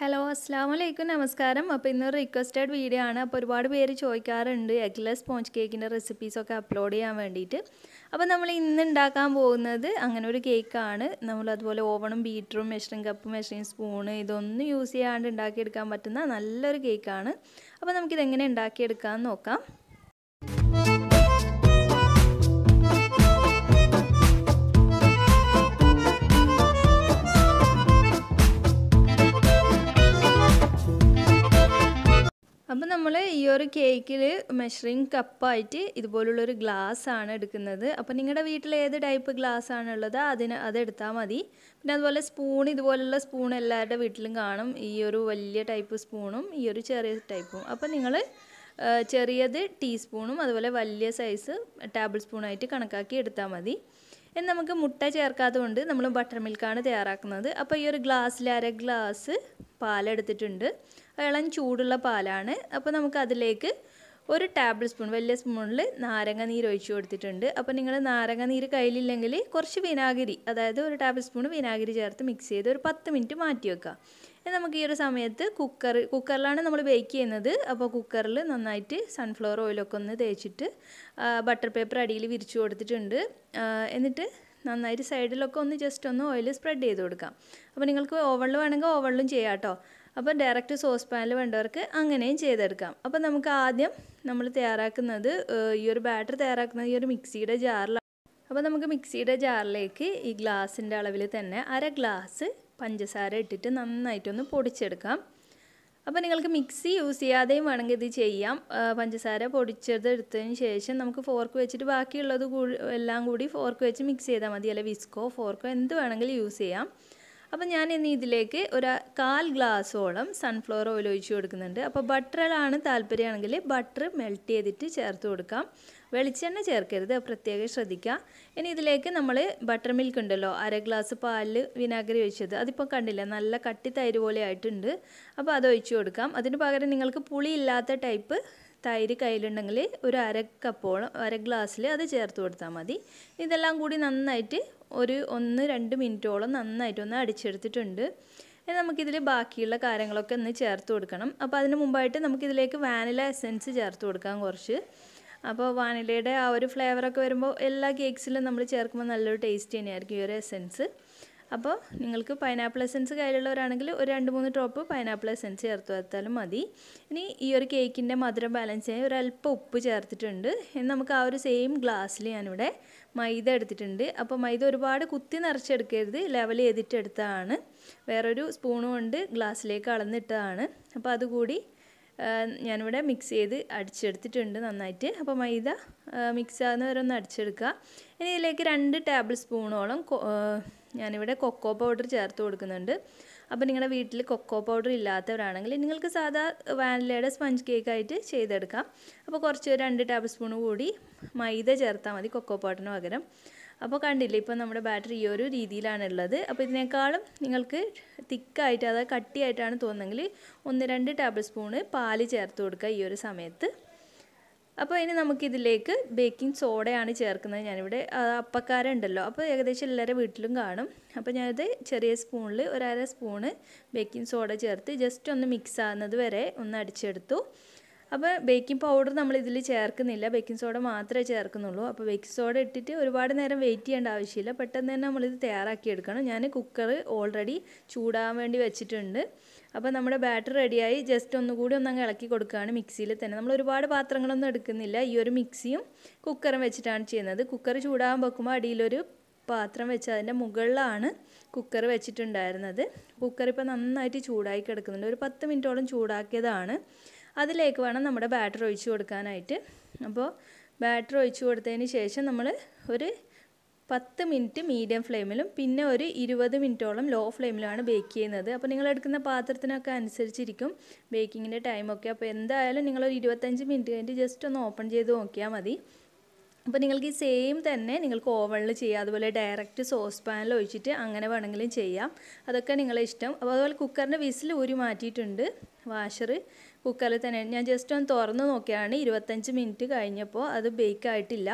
Hello അസ്സലാമലൈക്കും നമസ്കാരം. അപ്പോൾ ഇന്നൊരു റിക്വസ്റ്റഡ് വീഡിയോ ആണ്. അപ്പോൾ ഒരുപാട് പേര് ചോദിക്കാറുണ്ട് എഗ്ലെസ് സ്പോഞ്ച് കേക്കിൻ്റെ റെസിപ്പീസൊക്കെ അപ്ലോഡ് ചെയ്യാൻ വേണ്ടിയിട്ട്. അപ്പോൾ നമ്മൾ ഇന്ന് ഉണ്ടാക്കാൻ പോകുന്നത് അങ്ങനെ ഒരു കേക്കാണ്. നമ്മൾ അതുപോലെ ഓവണും ബീറ്ററും മെഷറിംഗ് കപ്പ് മെഷറിംഗ് സ്പൂണ് ഇതൊന്നും യൂസ് ചെയ്യാണ്ട് ഉണ്ടാക്കിയെടുക്കാൻ പറ്റുന്ന നല്ലൊരു കേക്കാണ്. അപ്പോൾ നമുക്കിതെങ്ങനെ ഉണ്ടാക്കിയെടുക്കാമെന്ന് നോക്കാം. അപ്പോൾ നമ്മൾ ഈ ഒരു കേക്കിൽ മെഷറിംഗ് കപ്പായിട്ട് ഇതുപോലുള്ളൊരു ഗ്ലാസ് ആണ് എടുക്കുന്നത്. അപ്പോൾ നിങ്ങളുടെ വീട്ടിൽ ഏത് ടൈപ്പ് ഗ്ലാസ് ആണുള്ളത് അതെടുത്താൽ മതി. പിന്നെ അതുപോലെ സ്പൂൺ, ഇതുപോലുള്ള സ്പൂൺ എല്ലാവരുടെ വീട്ടിലും കാണും. ഈ ഒരു വലിയ ടൈപ്പ് സ്പൂണും ഈ ഒരു ചെറിയ ടൈപ്പും. അപ്പോൾ നിങ്ങൾ ചെറിയത് ടീസ്പൂണും അതുപോലെ വലിയ സൈസ് ടേബിൾ സ്പൂണായിട്ട് കണക്കാക്കി എടുത്താൽ മതി. ഇനി നമുക്ക് മുട്ട ചേർക്കാത്തതുകൊണ്ട് നമ്മൾ ബട്ടർ മിൽക്കാണ് തയ്യാറാക്കുന്നത്. അപ്പോൾ ഈ ഒരു ഗ്ലാസ്സിൽ അര ഗ്ലാസ് പാലെടുത്തിട്ടുണ്ട്. ഇളം ചൂടുള്ള പാലാണ്. അപ്പോൾ നമുക്ക് അതിലേക്ക് ഒരു ടേബിൾ സ്പൂൺ വലിയ സ്പൂണിൽ നാരങ്ങ നീര് ഒഴിച്ച് കൊടുത്തിട്ടുണ്ട്. അപ്പോൾ നിങ്ങൾ നാരങ്ങ നീര് കയ്യിലില്ലെങ്കിൽ കുറച്ച് വിനാഗിരി, അതായത് ഒരു ടേബിൾ സ്പൂൺ വിനാഗിരി ചേർത്ത് മിക്സ് ചെയ്ത് ഒരു 10 മിനിറ്റ് മാറ്റി വെക്കുക. നമുക്ക് ഈ ഒരു സമയത്ത് കുക്കറിലാണ് നമ്മൾ ബേക്ക് ചെയ്യുന്നത്. അപ്പോൾ കുക്കറിൽ നന്നായിട്ട് സൺഫ്ലവർ ഓയിലൊക്കെ ഒന്ന് തേച്ചിട്ട് ബട്ടർ പേപ്പർ അടിയിൽ വിരിച്ചു കൊടുത്തിട്ടുണ്ട്. എന്നിട്ട് നന്നായിട്ട് സൈഡിലൊക്കെ ഒന്ന് ജസ്റ്റ് ഒന്ന് ഓയിൽ സ്പ്രെഡ് ചെയ്ത് കൊടുക്കാം. അപ്പോൾ നിങ്ങൾക്ക് ഓവണിൽ വേണമെങ്കിൽ ഓവണിലും ചെയ്യാം കേട്ടോ. അപ്പോൾ ഡയറക്റ്റ് സോസ് പാനിൽ വേണ്ടവർക്ക് അങ്ങനെയും ചെയ്തെടുക്കാം. അപ്പോൾ നമുക്ക് ആദ്യം നമ്മൾ തയ്യാറാക്കുന്നത് ഈ ഒരു ബാറ്റർ തയ്യാറാക്കുന്നത് ഈ ഒരു മിക്സിയുടെ ജാറിലാണ്. അപ്പോൾ നമുക്ക് മിക്സിയുടെ ജാറിലേക്ക് ഈ ഗ്ലാസിൻ്റെ അളവിൽ തന്നെ അര ഗ്ലാസ് പഞ്ചസാര ഇട്ടിട്ട് നന്നായിട്ടൊന്ന് പൊടിച്ചെടുക്കാം. അപ്പോൾ നിങ്ങൾക്ക് മിക്സി യൂസ് ചെയ്യാതെയും വേണമെങ്കിൽ ഇത് ചെയ്യാം. പഞ്ചസാര പൊടിച്ചത് എടുത്തതിന് ശേഷം നമുക്ക് ഫോർക്ക് വെച്ചിട്ട് ബാക്കിയുള്ളത് എല്ലാം കൂടി ഫോർക്ക് വെച്ച് മിക്സ് ചെയ്താൽ മതി. അല്ല വിസ്കോ ഫോർക്കോ എന്ത് വേണമെങ്കിലും യൂസ് ചെയ്യാം. അപ്പോൾ ഞാൻ ഇനി ഇതിലേക്ക് ഒരു 1/4 ഗ്ലാസോളം സൺഫ്ലവർ ഓയിൽ ഒഴിച്ച് കൊടുക്കുന്നുണ്ട്. അപ്പോൾ ബട്ടറിലാണ് താല്പര്യമാണെങ്കിൽ ബട്ടർ മെൽറ്റ് ചെയ്തിട്ട് ചേർത്ത് കൊടുക്കാം. വെളിച്ചെണ്ണ ചേർക്കരുത്, പ്രത്യേകം ശ്രദ്ധിക്കുക. ഇനി ഇതിലേക്ക് നമ്മൾ ബട്ടർ മിൽക്ക് ഉണ്ടല്ലോ, അര ഗ്ലാസ് പാലിൽ വിനാഗിരി ഒഴിച്ചത്, അതിപ്പോൾ കണ്ടില്ല നല്ല കട്ടി തൈര് പോലെ ആയിട്ടുണ്ട്. അപ്പോൾ അത് ഒഴിച്ച് കൊടുക്കാം. അതിന് പകരം നിങ്ങൾക്ക് പുളിയില്ലാത്ത ടൈപ്പ് തൈര് കയ്യിലുണ്ടെങ്കിൽ ഒരു അര ഗ്ലാസ്സിൽ അത് ചേർത്ത് കൊടുത്താൽ മതി. ഇതെല്ലാം കൂടി നന്നായിട്ട് ഒരു 1-2 മിനിറ്റോളം നന്നായിട്ടൊന്ന് അടിച്ചെടുത്തിട്ടുണ്ട്. നമുക്കിതിൽ ബാക്കിയുള്ള കാര്യങ്ങളൊക്കെ ഒന്ന് ചേർത്ത് കൊടുക്കണം. അപ്പോൾ അതിന് മുമ്പായിട്ട് നമുക്കിതിലേക്ക് വാനില എസൻസ് ചേർത്ത് കൊടുക്കാം കുറച്ച്. അപ്പോൾ വാനിലയുടെ ആ ഒരു ഫ്ലേവറൊക്കെ വരുമ്പോൾ എല്ലാ കേക്ക്സിലും നമ്മൾ ചേർക്കുമ്പോൾ നല്ലൊരു ടേസ്റ്റ് തന്നെയായിരിക്കും ഈ ഒരു എസൻസ്. അപ്പോൾ നിങ്ങൾക്ക് പൈനാപ്പിൾ എസൻസ് കയ്യിലുള്ളവരാണെങ്കിൽ ഒരു 2-3 ഡ്രോപ്പ് പൈനാപ്പിൾ എസൻസ് ചേർത്ത് വെച്ചാലും മതി. ഇനി ഈ ഒരു കേക്കിൻ്റെ മധുരം ബാലൻസ് ചെയ്യാൻ ഒരല്പം ഉപ്പ് ചേർത്തിട്ടുണ്ട്. നമുക്ക് ആ ഒരു സെയിം ഗ്ലാസ്സിൽ ഞാനിവിടെ മൈദ എടുത്തിട്ടുണ്ട്. അപ്പോൾ മൈദ ഒരുപാട് കുത്തി നിറച്ചെടുക്കരുത്, ലെവൽ ചെയ്തിട്ട് എടുത്തതാണ്. വേറൊരു സ്പൂണ് കൊണ്ട് ഗ്ലാസ്സിലേക്ക് അളന്നിട്ടതാണ്. അപ്പോൾ അതുകൂടി ഞാനിവിടെ മിക്സ് ചെയ്ത് അടിച്ചെടുത്തിട്ടുണ്ട് നന്നായിട്ട്. അപ്പോൾ മൈദ മിക്സ് ആകുന്ന വരെ ഒന്ന് അടിച്ചെടുക്കുക. ഇനി ഇതിലേക്ക് 2 ടേബിൾ സ്പൂണോളം ഞാനിവിടെ കൊക്കോ പൗഡർ ചേർത്ത് കൊടുക്കുന്നുണ്ട്. അപ്പോൾ നിങ്ങളുടെ വീട്ടിൽ കൊക്കോ പൗഡർ ഇല്ലാത്തവരാണെങ്കിൽ നിങ്ങൾക്ക് സാധാ വാനിലയുടെ സ്പഞ്ച് കേക്കായിട്ട് ചെയ്തെടുക്കാം. അപ്പോൾ കുറച്ച് 2 ടേബിൾ സ്പൂൺ കൂടി മൈദ ചേർത്താൽ മതി കൊക്കോ പൗഡറിന് പകരം. അപ്പോൾ കണ്ടില്ലേ, ഇപ്പോൾ നമ്മുടെ ബാറ്ററി ഈ ഒരു രീതിയിലാണുള്ളത്. അപ്പോൾ ഇതിനേക്കാളും നിങ്ങൾക്ക് തിക്കായിട്ട്, അതായത് കട്ടിയായിട്ടാണ് തോന്നുന്നെങ്കിൽ 1-2 ടേബിൾ സ്പൂണ് പാല് ചേർത്ത് കൊടുക്കുക ഈ ഒരു സമയത്ത്. അപ്പോൾ ഇനി നമുക്കിതിലേക്ക് ബേക്കിംഗ് സോഡയാണ് ചേർക്കുന്നത്. ഞാനിവിടെ അപ്പക്കാരം ഉണ്ടല്ലോ, അപ്പോൾ ഏകദേശം എല്ലാവരുടെ വീട്ടിലും കാണും. അപ്പോൾ ഞാനിത് ചെറിയ സ്പൂണിൽ 1/2 സ്പൂണ് ബേക്കിംഗ് സോഡ ചേർത്ത് ജസ്റ്റ് ഒന്ന് മിക്സ് ആകുന്നത് വരെ ഒന്ന് അടിച്ചെടുത്തു. അപ്പോൾ ബേക്കിംഗ് പൗഡർ നമ്മളിതിൽ ചേർക്കുന്നില്ല, ബേക്കിംഗ് സോഡ മാത്രമേ ചേർക്കുന്നുള്ളൂ. അപ്പോൾ ബേക്കിംഗ് സോഡ ഇട്ടിട്ട് ഒരുപാട് നേരം വെയിറ്റ് ചെയ്യേണ്ട ആവശ്യമില്ല, പെട്ടെന്ന് തന്നെ നമ്മളിത് തയ്യാറാക്കിയെടുക്കണം. ഞാൻ കുക്കർ ഓൾറെഡി ചൂടാകാൻ വേണ്ടി വെച്ചിട്ടുണ്ട്. അപ്പോൾ നമ്മുടെ ബാറ്റർ റെഡിയായി. ജസ്റ്റ് ഒന്നുകൂടി അങ്ങ് ഇളക്കി കൊടുക്കുകയാണ് മിക്സിയിൽ തന്നെ. നമ്മൾ ഒരുപാട് പാത്രങ്ങളൊന്നും എടുക്കുന്നില്ല, ഈ ഒരു മിക്സിയും കുക്കറും വെച്ചിട്ടാണ് ചെയ്യുന്നത്. കുക്കർ ചൂടാകാൻ വെക്കുമ്പോൾ അടിയിലൊരു പാത്രം വെച്ച് അതിൻ്റെ മുകളിലാണ് കുക്കർ വെച്ചിട്ടുണ്ടായിരുന്നത്. കുക്കർ ഇപ്പോൾ നന്നായിട്ട് ചൂടായി കിടക്കുന്നുണ്ട്. ഒരു 10 മിനിറ്റോളം ചൂടാക്കിയതാണ്. അതിലേക്ക് വേണം നമ്മുടെ ബാറ്റർ ഒഴിച്ച് കൊടുക്കാനായിട്ട്. അപ്പോൾ ബാറ്റർ ഒഴിച്ച് കൊടുത്തതിന് ശേഷം നമ്മൾ ഒരു 10 മിനിറ്റ് മീഡിയം ഫ്ലെയിമിലും പിന്നെ ഒരു 20 മിനിറ്റോളം ലോ ഫ്ലെയിമിലാണ് ബേക്ക് ചെയ്യുന്നത്. അപ്പോൾ നിങ്ങൾ എടുക്കുന്ന പാത്രത്തിനൊക്കെ അനുസരിച്ചിരിക്കും ബേക്കിങ്ങിൻ്റെ ടൈമൊക്കെ. അപ്പോൾ എന്തായാലും നിങ്ങളൊരു 25 മിനിറ്റ് കഴിഞ്ഞിട്ട് ജസ്റ്റ് ഒന്ന് ഓപ്പൺ ചെയ്ത് നോക്കിയാൽ മതി. അപ്പോൾ നിങ്ങൾക്ക് ഈ സെയിം തന്നെ നിങ്ങൾക്ക് ഓവണിൽ ചെയ്യാം, അതുപോലെ ഡയറക്റ്റ് സോസ് പാനിൽ ഒഴിച്ചിട്ട് അങ്ങനെ വേണമെങ്കിലും ചെയ്യാം. അതൊക്കെ നിങ്ങളെ ഇഷ്ടം. അപ്പോൾ അതുപോലെ കുക്കറിൻ്റെ വിസിൽ ഊരി മാറ്റിയിട്ടുണ്ട്. വാഷർ കുക്കറിൽ തന്നെ ഞാൻ ജസ്റ്റ് ഒന്ന് തുറന്ന് നോക്കിയാണ്. 25 മിനിറ്റ് കഴിഞ്ഞപ്പോൾ അത് ബേക്ക് ആയിട്ടില്ല.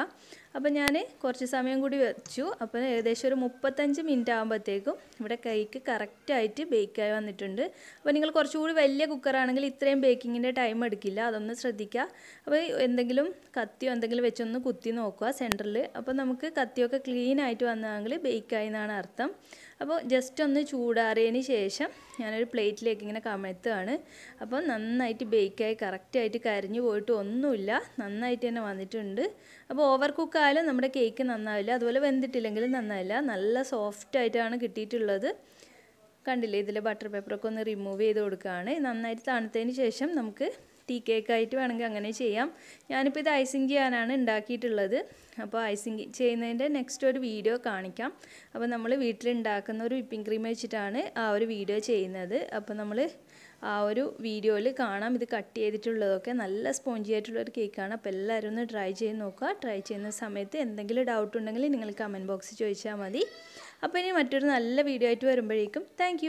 അപ്പോൾ ഞാൻ കുറച്ച് സമയം കൂടി വെച്ചു. അപ്പോൾ ഏകദേശം ഒരു 35 മിനിറ്റ് ആകുമ്പോഴത്തേക്കും ഇവിടെ കേക്ക് കറക്റ്റായിട്ട് ബേക്കായി വന്നിട്ടുണ്ട്. അപ്പോൾ നിങ്ങൾ കുറച്ചുകൂടി വലിയ കുക്കറാണെങ്കിൽ ഇത്രയും ബേക്കിങ്ങിൻ്റെ ടൈം എടുക്കില്ല, അതൊന്ന് ശ്രദ്ധിക്കുക. അപ്പോൾ എന്തെങ്കിലും കത്തിയോ എന്തെങ്കിലും വെച്ചൊന്ന് കുത്തി നോക്കുക സെൻറ്ററിൽ. അപ്പോൾ നമുക്ക് കത്തിയൊക്കെ ക്ലീൻ ആയിട്ട് വന്നെങ്കിൽ ബേക്കായി എന്നാണ് അർത്ഥം. അപ്പോൾ ജസ്റ്റ് ഒന്ന് ചൂടാറിയതിന് ശേഷം ഞാനൊരു പ്ലേറ്റിലേക്ക് ഇങ്ങനെ കമഴ്ത്തുകയാണ്. അപ്പോൾ നന്നായിട്ട് ബേക്കായി കറക്റ്റായിട്ട് കരിഞ്ഞു പോയിട്ട് ഒന്നുമില്ല, നന്നായിട്ട് തന്നെ വന്നിട്ടുണ്ട്. അപ്പോൾ ഓവർ കുക്കായാലും നമ്മുടെ കേക്ക് നന്നാവില്ല, അതുപോലെ വെന്തിട്ടില്ലെങ്കിലും നന്നാവില്ല. നല്ല സോഫ്റ്റായിട്ടാണ് കിട്ടിയിട്ടുള്ളത്. കണ്ടില്ലേ, ഇതിൽ ബട്ടർ പേപ്പറൊക്കെ ഒന്ന് റിമൂവ് ചെയ്ത് കൊടുക്കുകയാണ്. നന്നായിട്ട് തണുത്തതിന് ശേഷം നമുക്ക് ടീ കേക്കായിട്ട് വേണമെങ്കിൽ അങ്ങനെ ചെയ്യാം. ഞാനിപ്പോൾ ഇത് ഐസിങ് ചെയ്യാനാണ് ഉണ്ടാക്കിയിട്ടുള്ളത്. അപ്പോൾ ഐസിങ് ചെയ്യുന്നതിൻ്റെ നെക്സ്റ്റ് ഒരു വീഡിയോ കാണിക്കാം. അപ്പോൾ നമ്മൾ വീട്ടിലുണ്ടാക്കുന്ന ഒരു വിപ്പിംഗ് ക്രീം വെച്ചിട്ടാണ് ആ ഒരു വീഡിയോ ചെയ്യുന്നത്. അപ്പോൾ നമ്മൾ ആ ഒരു വീഡിയോയിൽ കാണാം. ഇത് കട്ട് ചെയ്തിട്ടുള്ളതൊക്കെ നല്ല സ്പോഞ്ചി ആയിട്ടുള്ളൊരു കേക്കാണ്. അപ്പോൾ എല്ലാവരും ഒന്ന് ട്രൈ ചെയ്ത് നോക്കുക. ട്രൈ ചെയ്യുന്ന സമയത്ത് എന്തെങ്കിലും ഡൗട്ട് ഉണ്ടെങ്കിൽ നിങ്ങൾ കമൻറ്റ് ബോക്സിൽ ചോദിച്ചാൽ മതി. അപ്പോൾ ഇനി മറ്റൊരു നല്ല വീഡിയോ ആയിട്ട് വരുമ്പോഴേക്കും താങ്ക്